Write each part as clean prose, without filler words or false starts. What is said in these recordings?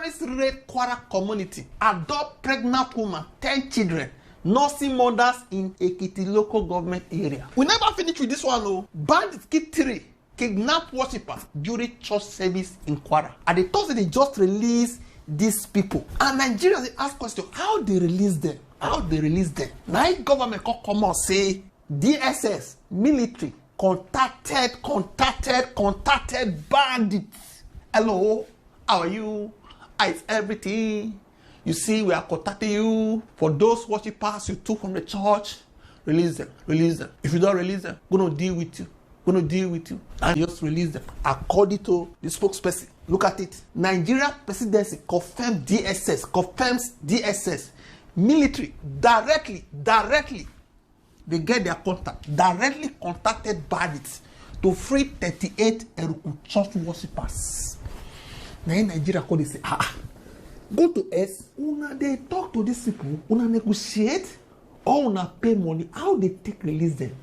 Terrorists raid Kwara community, adopt pregnant woman, 10 children, nursing mothers in Ekiti local government area. We never finish with this one, oh. Bandits kill 3, kidnap worshippers during church service in Kwara. And they thought they just released these people. And Nigerians, they ask questions, how they release them? How they release them? Now government come out say, DSS, military, contacted bandits. Hello, how are you? How is everything? You see, we are contacting you. For those worshippers you took from the church, release them, release them. If you don't release them, gonna deal with you. Gonna deal with you. And just release them. According to the spokesperson, look at it. Nigeria presidency confirms DSS. Military directly, they get their contact, directly contacted bandits to free 38 Eruku church worshippers. Now in Nigeria, they say, go to us, they talk to these people, negotiate, or pay money. How they take release them?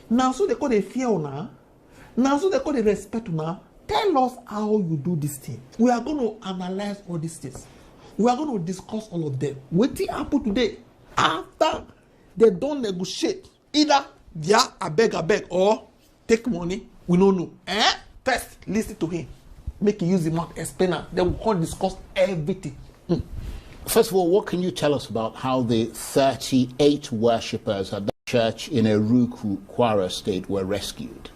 Now so they call the fear now. Now so they call the respect now. Tell us how you do this thing. We are going to analyze all these things. We are going to discuss all of them. What happened today? After they don't negotiate, either they are a beg or take money, we don't know. First, listen to him. Make him use the mouth, explain it. Then we can discuss everything. First of all, what can you tell us about how the 38 worshippers at the church in Eruku, Kwara State were rescued?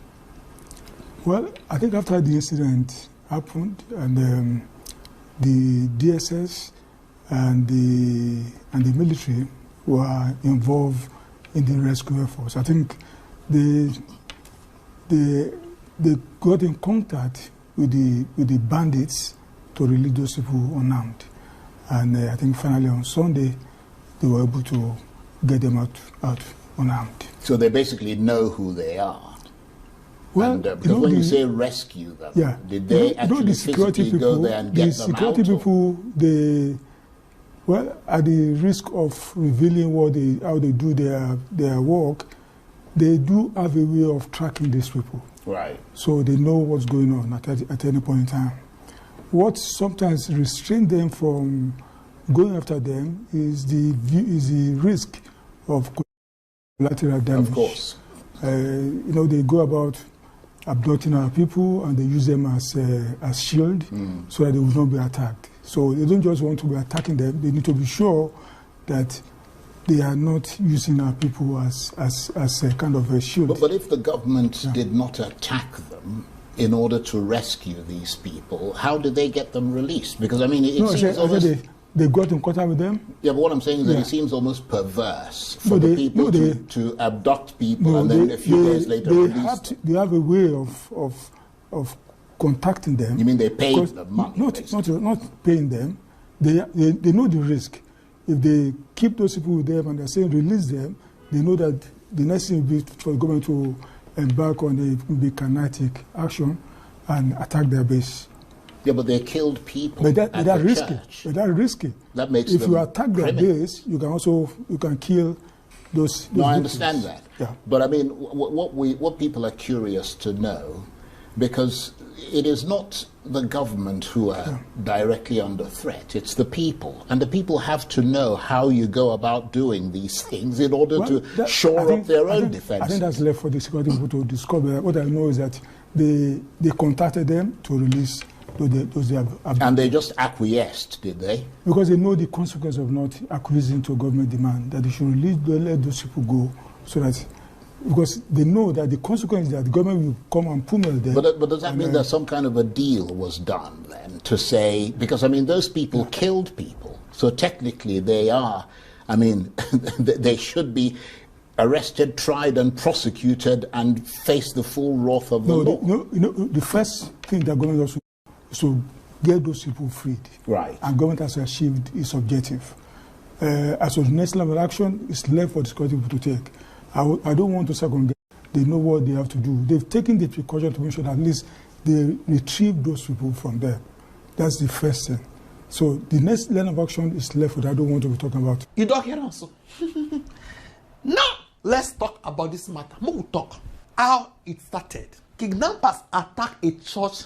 Well, I think after the incident happened and the DSS and the military were involved in the rescue efforts. I think they got in contact with the bandits to release those people unarmed. And I think finally on Sunday, they were able to get them out unarmed. So they basically know who they are. Well, and, because when you say rescue them, yeah, did they actually physically go there and get them out? The security people, at the risk of revealing how they do their work, they do have a way of tracking these people. Right. So they know what's going on at any point in time. What sometimes restrains them from going after them is the risk of collateral damage. Of course. They go about abducting our people and they use them as shield so that they will not be attacked. So they don't just want to be attacking them, they need to be sure that they are not using our people as a kind of a shield. But if the government did not attack them in order to rescue these people, how did they get them released? Because I mean, they got in contact with them. Yeah, but what I'm saying is that it seems almost perverse for the people to abduct people and then a few days later release them. They have a way of contacting them. You mean they paid them money? Not paying them. They know the risk. If they keep those people with them and they're saying release them, they know that the next thing will be for the government to embark on a kinetic action and attack their base. Yeah, but they killed people. But that's risky. But that's risky. That makes if them you attack their base, you can kill those. No, I understand that. Yeah. But I mean, what people are curious to know, because it is not the government who are directly under threat, it's the people. And the people have to know how you go about doing these things in order to shore up their own defense. I think that's left for the security people to discover. What I know is that they contacted them to release those and they just acquiesced, did they? Because they know the consequence of not acquiescing to government demand, that they should let those people go, so that because they know that the consequence is that the government will come and pummel them. But does that mean that some kind of a deal was done then to say, because I mean those people killed people, so technically they are, I mean, they should be arrested, tried and prosecuted and face the full wrath of the law. The first thing that government also is to get those people freed. Right. And government has achieved its objective. As of next level action, it's left for the security people to take. I don't want to second guess. They know what they have to do. They've taken the precaution to make sure that at least they retrieve those people from there. That's the first thing. So the next line of action is left for that. I don't want to be talking about. You don't hear also. Now, let's talk about this matter. We'll talk how it started. Kidnappers attacked a church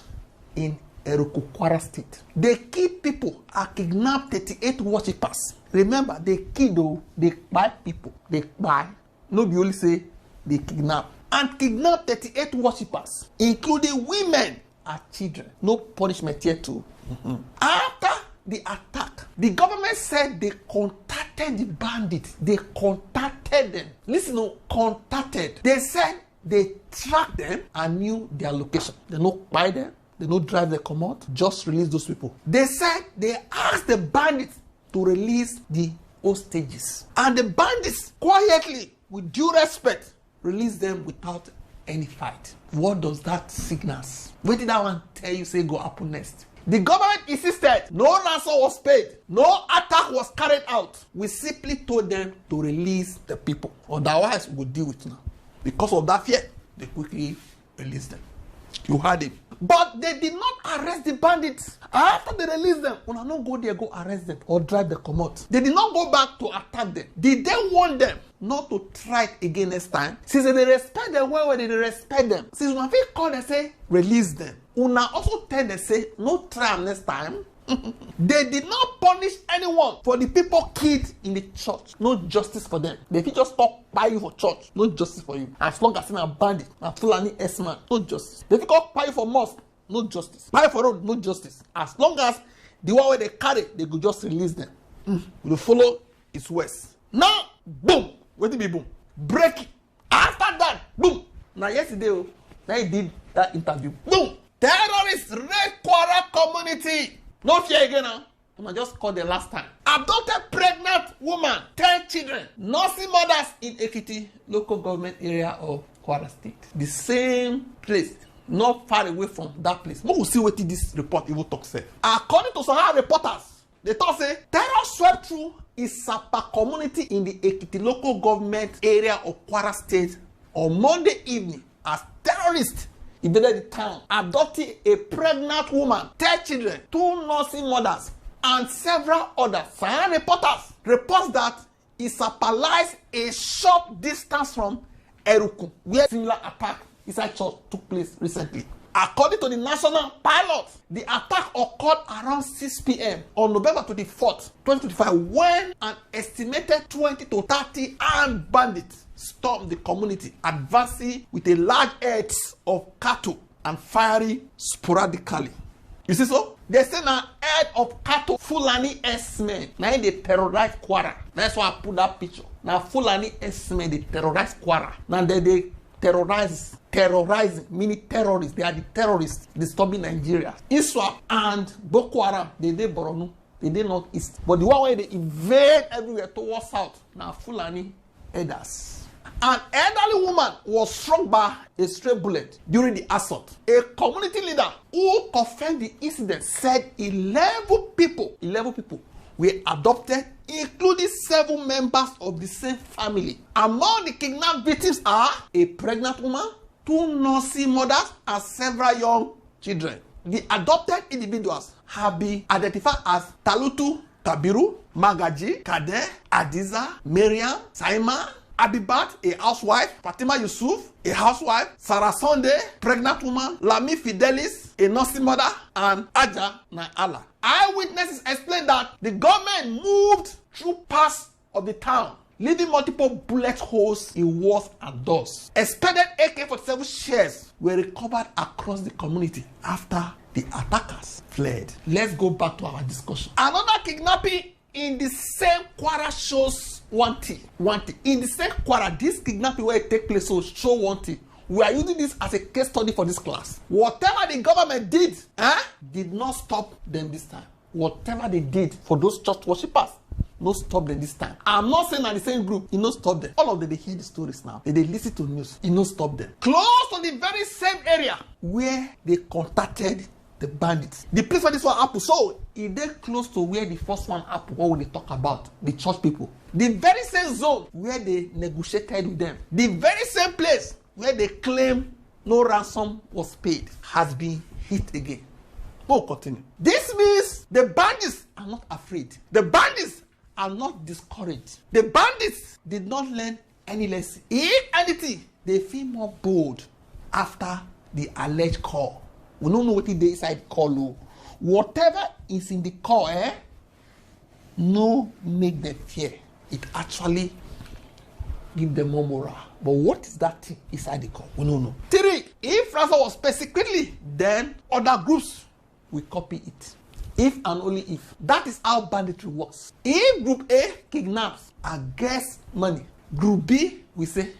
in Eruku, Kwara State. They killed people and kidnapped 38 worshippers. Remember, they killed, they buy people. They buy. No, be only say they kidnap. And kidnapped 38 worshippers, including women and children. No punishment here too. After the attack, the government said they contacted the bandits. They contacted them. Listen, no, contacted. They said they tracked them and knew their location. They don't buy them. They don't drive them come out. Just release those people. They said they asked the bandits to release the hostages. And the bandits quietly, with due respect, release them without any fight. What does that signal? What did that one tell you say go happen next? The government insisted no ransom was paid, no attack was carried out. We simply told them to release the people. Otherwise, we will deal with it now. Because of that fear, they quickly released them. You heard it. But they did not arrest the bandits. After they released them, when I don't go there, go arrest them or drive them come out. They did not go back to attack them. Did they warn them not to try it again next time? Since they respect them, where did they respect them? Since when they call them, say, release them. Una also tell them, say, no try next time. They did not punish anyone for the people killed in the church. No justice for them. They fit just talk by you for church. No justice for you. As long as you're a bandit, a Fulani S-man, no justice. They fit talk by you for mosque. No justice. Buy for road, no justice. As long as the one where they carry, they could just release them. We follow its ways. Now, boom. What did be boom? Break it. After that, boom. Now yesterday, now he did that interview. Boom. Terrorists raid Kwara community. No fear again now. I just called the last time. Adopted pregnant woman, 10 children, nursing mothers in Ekiti local government area of Kwara State. The same place, not far away from that place. We will see what this report even talks. According to some reporters, they talk say terror swept through Isapa community in the Ekiti local government area of Kwara State on Monday evening as terrorists invaded the town, abducting a pregnant woman, 10 children, 2 nursing mothers, and several others. Some reports that Isapa lies a short distance from Eruku, where similar attack inside church took place recently. According to the national pilot, the attack occurred around 6 p.m. on November 24th, 2025, when an estimated 20 to 30 armed bandits stormed the community, advancing with a large herd of cattle and firing sporadically. You see so? They say now herd of cattle, Fulani S-men. Now they terrorize Kwara. That's why I put that picture. Now Fulani S-men, they terrorize Kwara. Now they terrorizing, meaning terrorists. They are the terrorists disturbing Nigeria. ISWAP and Boko Haram, they did Borno, they did northeast. But the one where they invade everywhere towards south, now Fulani elders. An elderly woman was struck by a stray bullet during the assault. A community leader who confirmed the incident said 11 people were adopted, including 7 members of the same family. Among the kidnapped victims are a pregnant woman, 2 nursing mothers, and several young children. The adopted individuals have been identified as Talutu Kabiru, Magaji, Kade, Adiza, Miriam, Saima, Abibat, a housewife, Fatima Yusuf, a housewife, Sarah Sunday, pregnant woman, Lami Fidelis, a nursing mother, and Aja Naala. Eyewitnesses explained that the government moved through parts of the town, leaving multiple bullet holes in walls and doors. Expended AK-47 shells were recovered across the community after the attackers fled. Let's go back to our discussion. Another kidnapping in the same Kwara shows one thing. In the same Kwara, this kidnapping where it takes place will show one thing. We are using this as a case study for this class. Whatever the government did not stop them this time. Whatever they did for those church worshippers, no stop them this time. I'm not saying that the same group, it no stop them. All of them, they hear the stories now. They listen to news, it no stop them. Close to the very same area where they contacted the bandits. The place where this one happened, so it dey close to where the first one happened, what we talk about, the church people. The very same zone where they negotiated with them. The very same place where they claim no ransom was paid has been hit again. We'll continue. This means the bandits are not afraid. The bandits are not discouraged. The bandits did not learn any lesson. If anything, they feel more bold after the alleged call We don't know what they inside the car. Whatever is in the car, no make them fear. It actually give them more morale. But what is that thing inside the car? We don't know. 3. If ransom was paid secretly, then other groups will copy it. If and only if. That is how banditry works. If Group A kidnaps and gets money, Group B will say,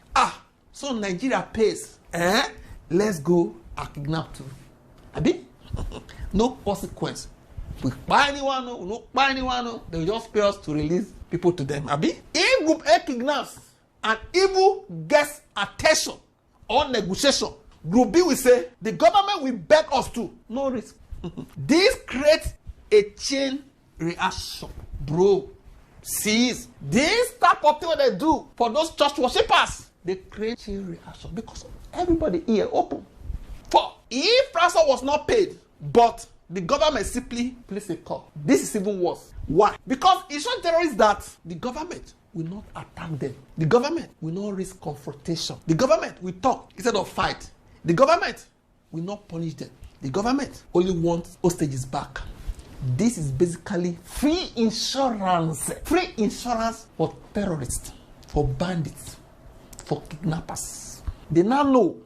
so Nigeria pays. Let's go and kidnap too. Abi? No consequence. We buy anyone, we don't buy anyone, they will just pay us to release people to them. Abi? If Group A kidnaps and evil gets attention or negotiation, Group B will say, the government will beg us to. No risk. This creates a chain reaction. Bro, see, this type of thing what they do for those church worshippers, they create chain reaction because everybody here open. 4. If ransom was not paid, but the government simply place a call, this is even worse. Why? Because it shows terrorists that the government will not attack them. The government will not risk confrontation. The government will talk instead of fight. The government will not punish them. The government only wants hostages back. This is basically free insurance. Free insurance for terrorists, for bandits, for kidnappers. They now know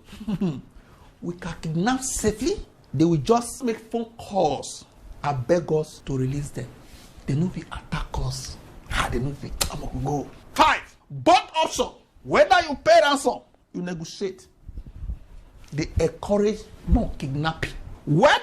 we can kidnap safely. They will just make phone calls and beg us to release them. They know we attack us. They know we go. 5. Both options. Whether you pay ransom, you negotiate. They encourage more kidnapping. Whether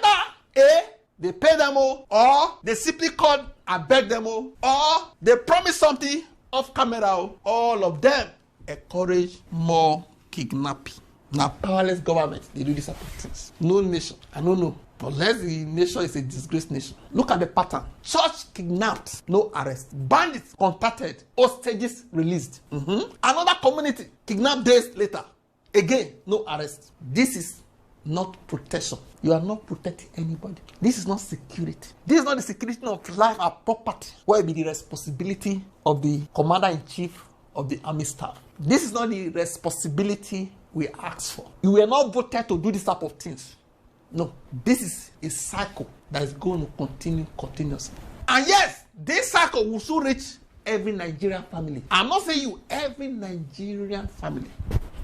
they pay them all, or they simply call and beg them all, or they promise something off camera, all of them encourage more kidnapping. Now, powerless government, they do these type of things. No nation, I don't know, unless the nation is a disgraced nation. Look at the pattern. Church kidnapped, no arrest. Bandits contacted, hostages released. Another community kidnapped days later. Again, no arrest. This is not protection. You are not protecting anybody. This is not security. This is not the security of life and property, where it be the responsibility of the commander-in-chief of the army staff. This is not the responsibility we ask for. You were not voted to do this type of things. No, this is a cycle that is going to continue continuously. And yes, this cycle will soon reach every Nigerian family. I'm not saying you, every Nigerian family.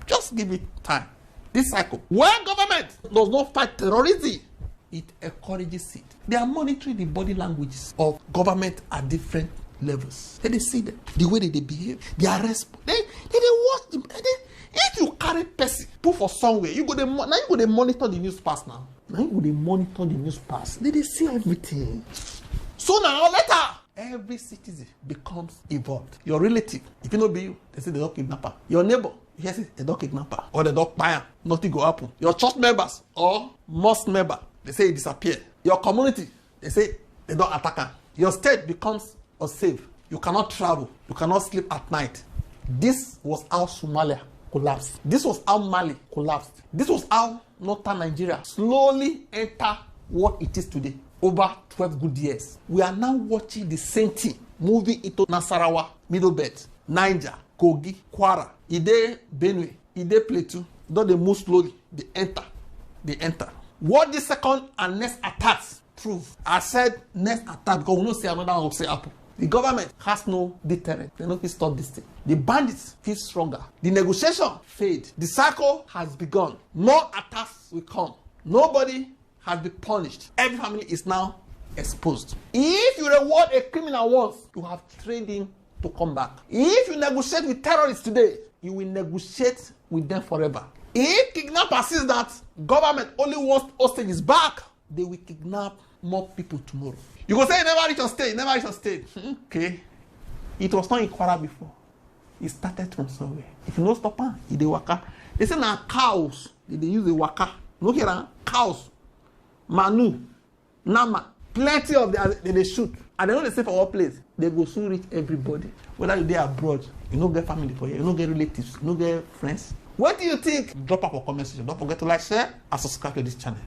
Just give it time. This cycle, when government does not fight terrorism, it encourages it. They are monitoring the body languages of government at different levels. Then they see them, the way they behave, their response. They watch them. If you carry person, put for somewhere, you go to monitor the news pass now. Now you go to monitor the news pass. They see everything. Sooner or later, every citizen becomes involved. Your relative, if you know be you, they say they don't kidnapper. Your neighbor, yes, they don't kidnapper or they don't buy. Nothing go happen. Your church members or mosque member, they say he disappear. Your community, they say they don't attack her. Your state becomes unsafe. You cannot travel. You cannot sleep at night. This was how Somalia collapsed. This was how Mali collapsed. This was how northern Nigeria slowly entered what it is today. Over 12 good years. We are now watching the same thing moving into Nasarawa, Middle Belt, Niger, Kogi, Kwara, Ide, Benue, Ide Plateau. Though they move slowly, they enter. What the second and next attacks prove? I said next attack because we don't see another one will say Apple. The government has no deterrent. They don't stop this thing. The bandits feel stronger. The negotiation failed. The cycle has begun. More attacks will come. Nobody has been punished. Every family is now exposed. If you reward a criminal once, you have trained him to come back. If you negotiate with terrorists today, you will negotiate with them forever. If kidnappers see that government only wants hostages back, they will kidnap more people tomorrow. You go say, never reach your state, never reach your state. Okay. It was not in Kwara before. It started from somewhere. If you don't stop her, they waka. They say now cows, they use the waka. Look here, cows, manu, nama, plenty of them, they shoot. And they know they say for what place, they go soon reach everybody. Whether you're there abroad, you don't get family for you, you don't get relatives, you don't get friends. What do you think? Drop up a comment section. Don't forget to like, share, and subscribe to this channel.